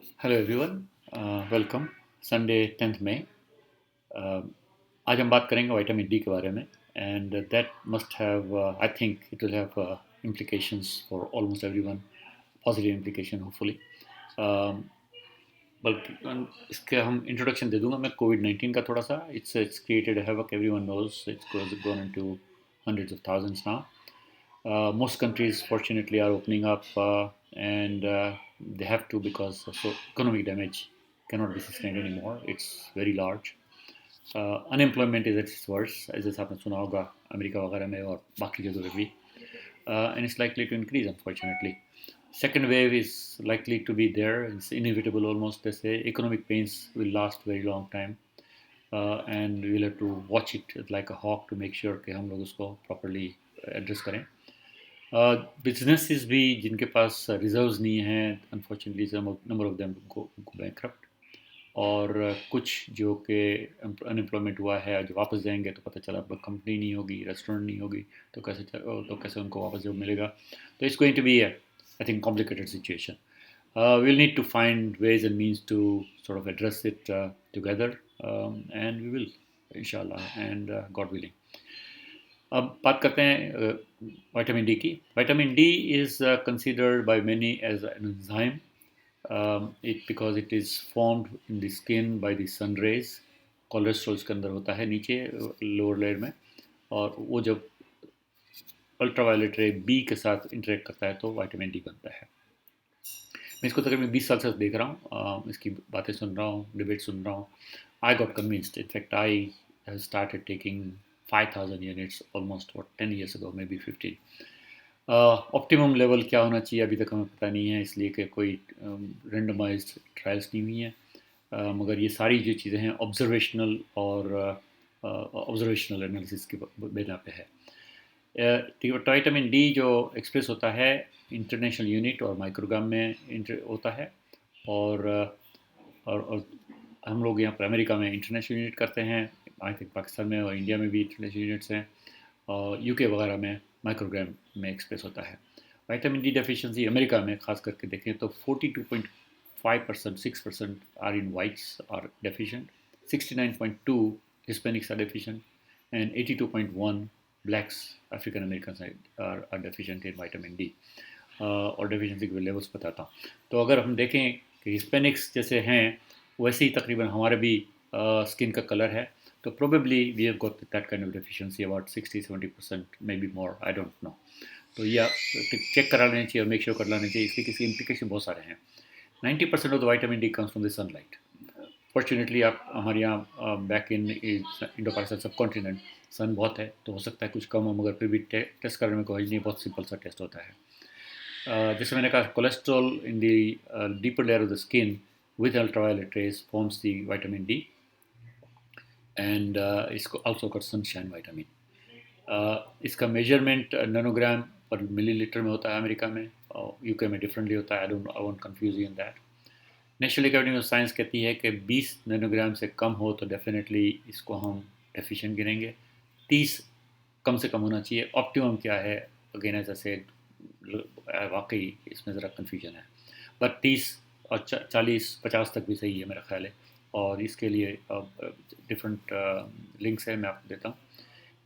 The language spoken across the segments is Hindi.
Hello everyone, welcome. Sunday 10th मई। आज हम बात करेंगे विटामिन डी के बारे में। And that must have, I think it will have implications for almost everyone, positive implication hopefully. बल्कि इसके हम इंट्रोडक्शन दे दूंगा मैं कोविड-19 का थोड़ा सा। It's created havoc, everyone knows it's gone into hundreds of thousands now. Most countries, fortunately, are opening up, and they have to because so economic damage cannot be sustained anymore. It's very large. Unemployment is at its worst, जैसे आपने सुना होगा अमेरिका वगैरह में और बाकी जगह पे भी, and it's likely to increase, unfortunately. Second wave is likely to be there. It's inevitable almost. They say economic pains will last very long time, and we'll have to watch it like a hawk to make sure कि हम लोग उसको properly address करें. Businesses भी जिनके पास reserves नहीं हैं, unfortunately some number of them go bankrupt. और कुछ जो कि अनएम्प्लॉयमेंट हुआ है, जो वापस जाएंगे तो पता चला कंपनी नहीं होगी, रेस्टोरेंट नहीं होगी, तो कैसे उनको वापस जॉब मिलेगा. तो it's going to be I think complicated situation. We'll need to find ways and means to sort of address it together, and we will, inshallah, and God willing. अब बात करते हैं विटामिन डी की. Vitamin D is considered by many as an enzyme. It because it is formed in the skin by the sun rays. Cholesterol इसके अंदर होता है नीचे लोअर लेयर में, और वो जब अल्ट्रावायलेट रे बी के साथ इंटरेक्ट करता है तो विटामिन डी बनता है. मैं इसको तकरीबन 20 साल से देख रहा हूँ, इसकी बातें सुन रहा हूँ, डिबेट सुन रहा हूँ. I got convinced. In fact I have started taking 5,000 units almost 10 years ago, may be 15. Optimum level क्या होना चाहिए अभी तक हमें पता नहीं है, इसलिए कि कोई रेंडमाइज्ड ट्रायल्स नहीं हुई हैं. मगर ये सारी जो चीज़ें हैं ऑब्जर्वेशनल और ऑब्जर्वेशनल एनालिसिस की बिना पे है. विटामिन डी जो एक्सप्रेस होता है इंटरनेशनल यूनिट और माइक्रोग्राम में होता है, और हम लोग यहाँ पर अमेरिका में इंटरनेशनल यूनिट करते हैं. आई थिंक पाकिस्तान में और इंडिया में भी इंटरनेशनल यूनिट्स हैं, और यूके वगैरह में माइक्रोग्राम में एक्सप्रेस होता है. विटामिन डी डेफिशिएंसी अमेरिका में खास करके देखें तो 42.5%, 6% are in whites are deficient, 69.2 Hispanics are deficient, and 82.1 blacks, African Americans are deficient in vitamin D. और डेफिशिएंसी के लेवल्स बताता हूँ. तो अगर हम देखें कि हिस्पैनिक्स जैसे हैं वैसे ही तकरीबन हमारे भी स्किन का कलर है, तो probably we have got that kind of deficiency about 60-70%, may be more, I don't know. तो ये चेक करा लेना चाहिए और मेक श्योर कर लेना चाहिए. इसके इम्प्लीकेशन बहुत सारे हैं. 90% of the vitamin D comes from the sunlight. Fortunately आप हमारे यहाँ बैक इन इंडो पाकिस्तान सब कॉन्टिनेंट सन बहुत है, तो हो सकता है कुछ कम हो, मगर फिर भी टेस्ट करने में कोई नहीं, बहुत सिंपल सा टेस्ट होता है. जैसे मैंने कहा, cholesterol in the deeper layer of the skin with ultraviolet rays forms the vitamin D, and it's also called sunshine vitamin. इसका मेजरमेंट नैनोग्राम पर मिलीलीटर में होता है अमेरिका में, और यूके में डिफरेंटली होता है. I won't confuse you in that. National academy of science कहती है कि 20 नैनोग्राम से कम हो तो डेफिनेटली इसको हम डेफिशिएंट गिनेंगे. 30 कम से कम होना चाहिए. ऑप्टिमम क्या है, अगेन एज ऐसे वाकई इसमें ज़रा कन्फ्यूजन है, बट 30 और 40-50 तक भी सही है मेरा ख्याल है. और इसके लिए डिफरेंट लिंक्स है, मैं आपको देता हूँ.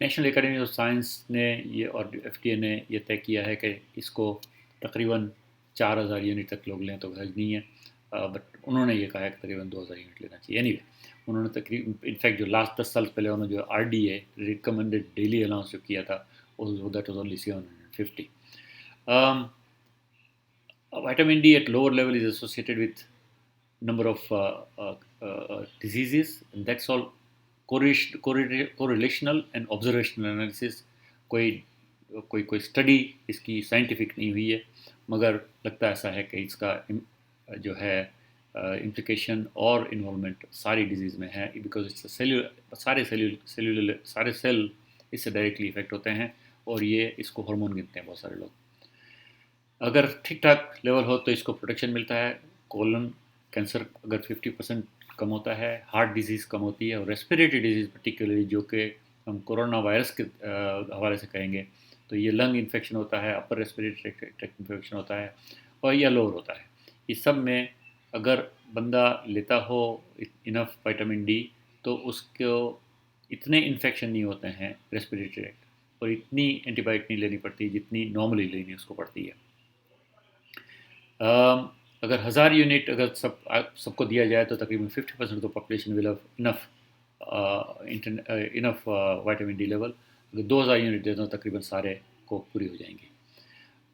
नेशनल एकेडमी ऑफ साइंस ने ये और एफडीए ने ये तय किया है कि इसको तकरीबन 4,000 यूनिट तक लोग लें तो हर्ज नहीं है, बट उन्होंने ये कहा है कि तकरीबन 2,000 यूनिट लेना चाहिए. एनीवे, उन्होंने तकरीबन इनफैक्ट जो लास्ट 10 साल पहले उन्होंने जो RDA रिकमेंडेड डेली अलाउंस जो किया था, that was only 750. Vitamin D at lower level is associated with number of diseases, and that's all correlational and observational analysis. कोई कोई कोई स्टडी इसकी साइंटिफिक नहीं हुई है, मगर लगता ऐसा है कि इसका जो है इम्प्लिकेशन और इन्वॉल्वमेंट सारी डिजीज़ में है, बिकॉज इट्स सारे सेल इससे डायरेक्टली इफेक्ट होते हैं, और ये इसको हार्मोन गिनते हैं बहुत सारे लोग. अगर ठीक ठाक लेवल हो तो इसको प्रोटेक्शन मिलता है. कोलन कैंसर अगर 50% कम होता है, हार्ट डिजीज़ कम होती है, और रेस्पिरेटरी डिजीज़ पर्टिकुलरली जो कि हम कोरोना वायरस के हवाले से कहेंगे, तो ये लंग इन्फेक्शन होता है, अपर रेस्पिरेटरी ट्रैक्ट इन्फेक्शन होता है, और या लोअर होता है. इस सब में अगर बंदा लेता हो इनफ विटामिन डी तो उसको इतने इन्फेक्शन नहीं होते हैं रेस्पिरेटरी ट्रैक्ट और इतनी एंटीबायोटिक नहीं लेनी पड़ती जितनी नॉर्मली लेनी उसको पड़ती है। अगर 1000 यूनिट अगर सबको दिया जाए तो तकरीबन 50% तो population will have enough enough vitamin D level. अगर 2000 यूनिट दे दो तकरीबन सारे को पूरी हो जाएंगी।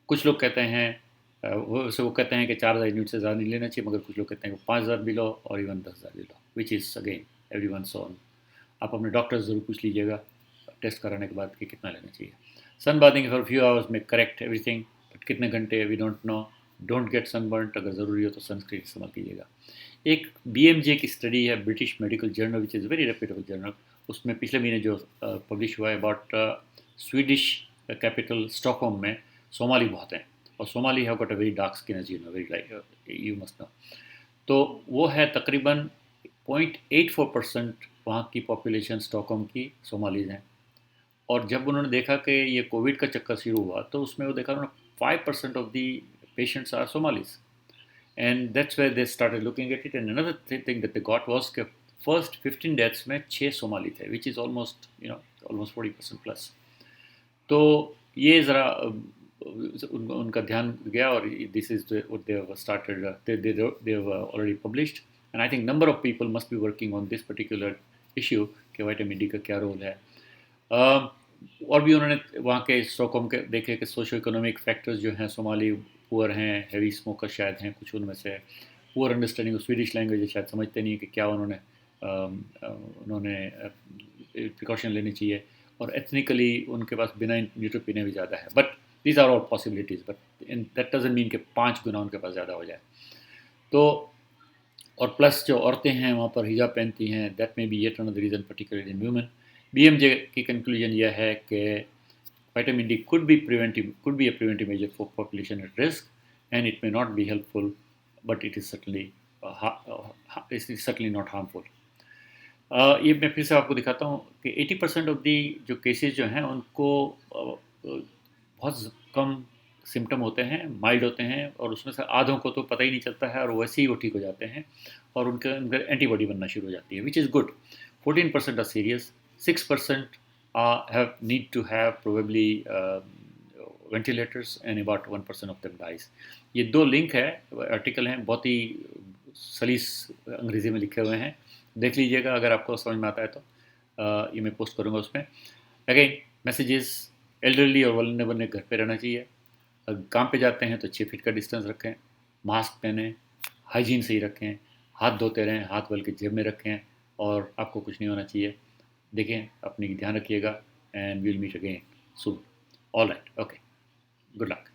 कुछ लोग कहते हैं वो कहते हैं कि 4000 यूनिट से ज़्यादा नहीं लेना चाहिए, मगर कुछ लोग कहते हैं कि 5000 भी लो और इवन 10,000 भी लो, which is again every one zone. आप अपने डॉक्टर से ज़रूर पूछ लीजिएगा टेस्ट कराने के बाद कि कितना लेना चाहिए। Sunbathing for few hours में करेक्ट एवरीथिंग, बट कितने घंटे we don't know. Don't get sunburn, अगर ज़रूरी हो तो सनस्क्रीन इस्तेमाल कीजिएगा। एक BMJ की स्टडी है, British medical journal which is very reputable journal, उसमें पिछले महीने जो पब्लिश हुआ है अबाउट स्वीडिश कैपिटल स्टॉकहोम में सोमाली बहुत हैं और Somali have got a very dark skin as you know, very like you must know. तो वो है तकरीबन 0.84% वहाँ की पॉपुलेशन स्टॉकहोम की सोमालीज हैं। और जब उन्होंने देखा कि ये कोविड का चक्कर शुरू हुआ तो उसमें वो देखा उन्होंने 5% of the patients are Somalis, and that's where they started looking at it. And another thing that they got was के फर्स्ट 15 डेथ्स में 6 सोमाली थे, which is almost almost 40% plus. तो ये ज़रा उनका ध्यान गया और this is what they have started, they have already published, and I think number of people must be working on this particular issue कि विटामिन डी का क्या रोल है। और भी उन्होंने वहाँ के स्टॉकहोम के देखे कि सोशो इकोनॉमिक फैक्टर्स जो हैं, सोमाली पुअर हैं, हैवी स्मोकर शायद हैं कुछ उनमें से, poor understanding of Swedish language शायद समझते नहीं कि क्या उन्होंने प्रिकॉशन लेनी चाहिए, और एथनिकली उनके पास बिना न्यूट्रोपिनिया भी ज़्यादा है। But these are all possibilities, but that doesn't mean कि 5 गुना उनके पास ज़्यादा हो जाए। तो और प्लस जो औरतें हैं वहाँ पर हिजाब पहनती हैं, that may be yet another reason particularly in women. BMJ की कंक्लूजन यह है कि vitamin D could be a preventive measure for population at risk, and it may not be helpful, but it is certainly not harmful. ये मैं फिर से आपको दिखाता हूँ कि 80% ऑफ दी जो केसेस जो हैं उनको बहुत कम सिम्टम होते हैं, माइल्ड होते हैं, और उसमें से आधों को तो पता ही नहीं चलता है और वैसे ही वो ठीक हो जाते हैं और उनके अंदर एंटीबॉडी बनना शुरू हो जाती है, which is good. 14% are serious, 6% have need to have probably ventilators, and about 1% of them dies. ये दो लिंक है, आर्टिकल हैं, बहुत ही सलीस अंग्रेज़ी में लिखे हुए हैं, देख लीजिएगा अगर आपको समझ में आता है तो। ये मैं पोस्ट करूँगा उसमें। अगेन मैसेजेस, एल्डरली और वल्नरेबल ने घर पे रहना चाहिए, अगर काम पे जाते हैं तो 6 फीट का डिस्टेंस रखें, मास्क पहनें, हाइजीन सही रखें, हाथ धोते रहें, हाथ बल्कि जेब में रखें, और आपको कुछ नहीं होना चाहिए। देखें, अपनी ध्यान रखिएगा, and we'll meet again soon. All right, okay, good luck.